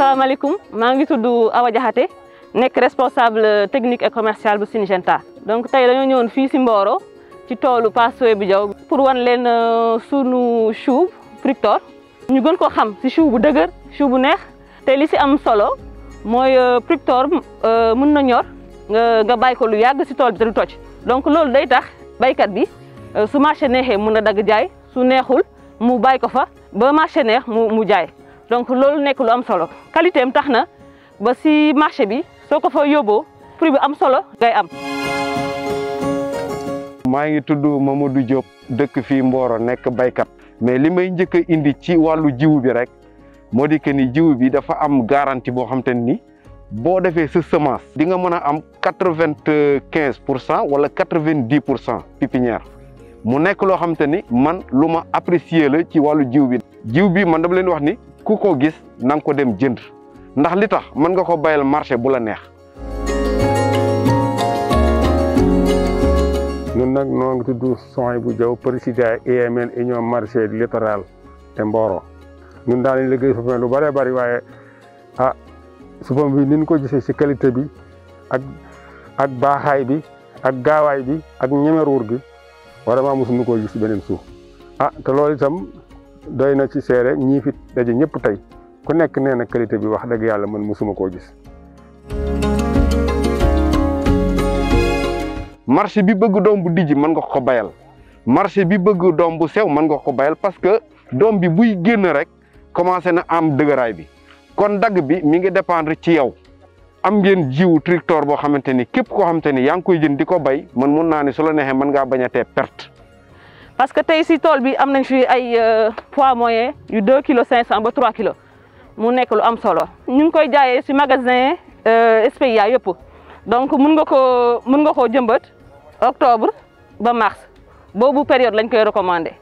asalaamaaleykum maa ngi tudd Awa Diakhaté nekk responsable technique et commercial bu Syngenta. donc tey dañoo ñëwoon fii si Mboro ci toolu Pa Souhaibou Diaw pour wan leen sunu chou Fructor. ñu gën ko xam si chou bu dëgër chou bu neex te li si am solo mooy Fructor mën na ñor nga bàyyi ko lu yàgg si tool bi te du toj. donc loolu day tax baykat bi su marché neexee mën na dagg jaay su neexul mu bàyyi ko fa ba marché neex mu jaay. donc loolu nekk lu am solo qualité am tax na ba si marché bi soo ko fa yóbboo prix bi am solo ngay am. maa ngi tudd Mamadou Diop dëkk fii Mboro nekk baykat mais li may njëkk a indi ci wàllu jiwu bi rek moo di que ni jiwu bi dafa am garantie boo xam te ni boo defee sa semence di nga mën a am 95% wala 90% pépinière mu nekk loo xam te ni man lu ma apprécier la ci wàllu jiw bi. jiw bi man dama leen wax ni ku ko gis na nga ko dem jënd ndax li tax mën nga ko bayal marché bu la neex. ñun nag noo ngi tudd Souhaibou Diaw président UMN union marché littoral te Mboro ñun daal di liggéey supame lu bëree bëri waaye supame bi ni ñu ko gisee si qualité bi ak baaxaay bi ak gaawaay bi ak ñemeruur gi vraiment mosuñu ko gis beneen suuf te loolu itam doy na ci seere ñii fi daje ñëpp tey ku nekk nee na qualité bi wax dëgg yàlla man mosuma koo gis. marché bi bëgg doom bu dijji mën nga ko bayal marché bi bëgg doom bu sew mën nga ko bayal parce que doom bi buy génn rek commencé na am dëgëraay bi kon dagg bi mi ngi dépendre ci yow. am ngeen jiwu Fructor boo xamante ni képp koo xamante ni yaa ngi koy jënd di ko bay man mun naa ne su la neexee mën ngaa bañ a tee perte. parce que tey si tool bi am nañ fi ay poids moyen yu 2 kilos 500 ba 3 kilos mu nekk lu am solo. ñu ngi koy jaayee si magasin SPIA yëpp donc mun nga koo jëmbat octobre ba mars boobu période lañ koy recommander.